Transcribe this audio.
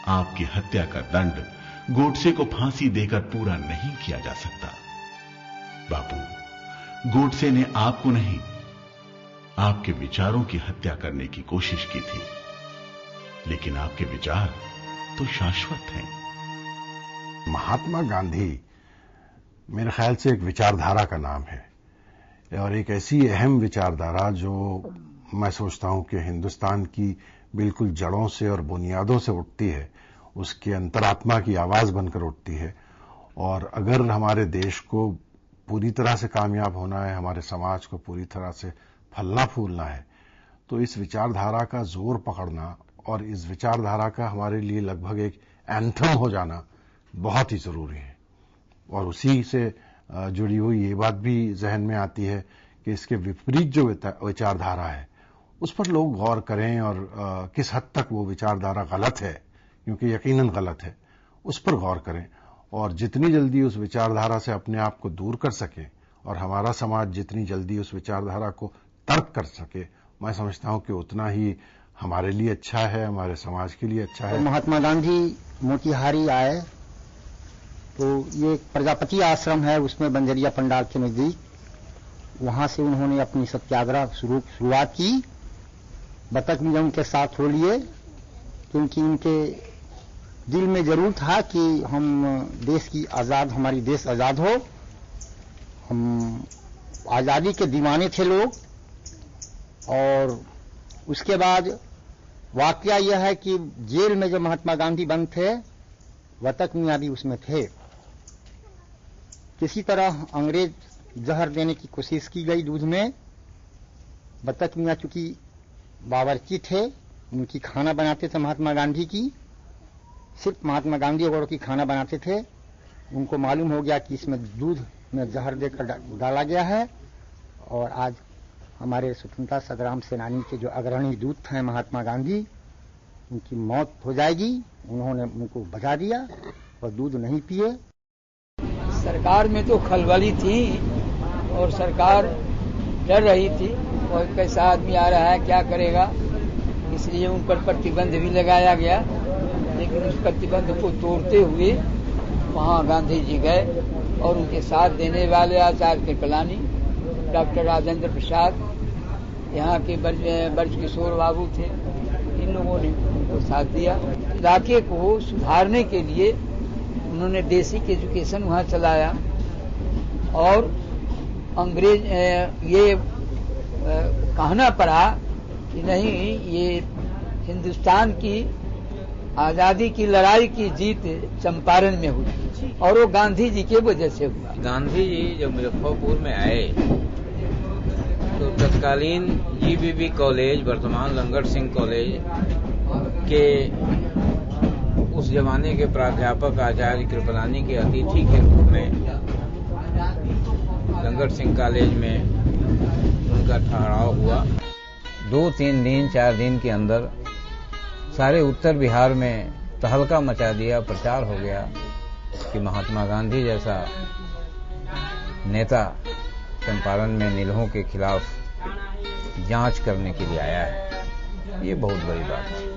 आपकी हत्या का दंड गोडसे को फांसी देकर पूरा नहीं किया जा सकता। बापू, गोडसे ने आपको नहीं, आपके विचारों की हत्या करने की कोशिश की थी, लेकिन आपके विचार तो शाश्वत हैं। महात्मा गांधी मेरे ख्याल से एक विचारधारा का नाम है, और एक ऐसी अहम विचारधारा जो मैं सोचता हूं कि हिंदुस्तान की बिल्कुल जड़ों से और बुनियादों से उठती है, उसके अंतरात्मा की आवाज बनकर उठती है। और अगर हमारे देश को पूरी तरह से कामयाब होना है, हमारे समाज को पूरी तरह से फलना फूलना है, तो इस विचारधारा का जोर पकड़ना और इस विचारधारा का हमारे लिए लगभग एक एंथम हो जाना बहुत ही जरूरी है। और उसी से जुड़ी हुई ये बात भी जहन में आती है कि इसके विपरीत जो विचारधारा है उस पर लोग गौर करें, और किस हद तक वो विचारधारा गलत है, क्योंकि यकीनन गलत है, उस पर गौर करें, और जितनी जल्दी उस विचारधारा से अपने आप को दूर कर सके और हमारा समाज जितनी जल्दी उस विचारधारा को तर्क कर सके, मैं समझता हूं कि उतना ही हमारे लिए अच्छा है, हमारे समाज के लिए अच्छा है। तो महात्मा गांधी मोतिहारी आए तो ये एक प्रजापति आश्रम है, उसमें बंजरिया पंडाल के नजदीक, वहां से उन्होंने अपनी सत्याग्रह शुरुआत की। बतख भी उनके साथ हो लिए, क्योंकि उनके दिल में जरूर था कि हम हमारी देश आजाद हो। हम आजादी के दीवाने थे लोग। और उसके बाद वाकया यह है कि जेल में जो महात्मा गांधी बंद थे, बतख मियां भी उसमें थे। किसी तरह अंग्रेज जहर देने की कोशिश की गई दूध में। बतख मियां चूंकि बावर्ची थे, उनकी खाना बनाते थे महात्मा गांधी की, सिर्फ महात्मा गांधी और की खाना बनाते थे। उनको मालूम हो गया कि इसमें दूध में जहर देकर डाला गया है, और आज हमारे स्वतंत्रता संग्राम सेनानी के जो अग्रणी दूत हैं महात्मा गांधी, उनकी मौत हो जाएगी। उन्होंने उनको बचा दिया और दूध नहीं पिए। सरकार में तो खलबली थी और सरकार डर रही थी, और कैसा आदमी आ रहा है, क्या करेगा, इसलिए उन पर प्रतिबंध भी लगाया गया। लेकिन उस प्रतिबंध को तोड़ते हुए वहां गांधी जी गए, और उनके साथ देने वाले आचार्य कृपलानी, डॉक्टर राजेंद्र प्रसाद, यहाँ के ब्रज किशोर बाबू थे, इन लोगों ने उनको साथ दिया। इलाके को सुधारने के लिए उन्होंने बेसिक एजुकेशन वहां चलाया, और अंग्रेज ये कहना पड़ा कि नहीं, ये हिंदुस्तान की आजादी की लड़ाई की जीत चंपारण में हुई, और वो गांधी जी के वजह से हुआ। गांधी जी जब मुजफ्फरपुर में आए तो तत्कालीन जीबीबी कॉलेज, वर्तमान लंगर सिंह कॉलेज के उस जमाने के प्राध्यापक आचार्य कृपलानी के अतिथि के रूप में लंगर सिंह कॉलेज में उनका ठहराव हुआ। 2-3 दिन 4 दिन के अंदर सारे उत्तर बिहार में तहलका मचा दिया। प्रचार हो गया कि महात्मा गांधी जैसा नेता चंपारण में नीलहों के खिलाफ जांच करने के लिए आया है। ये बहुत बड़ी बात है।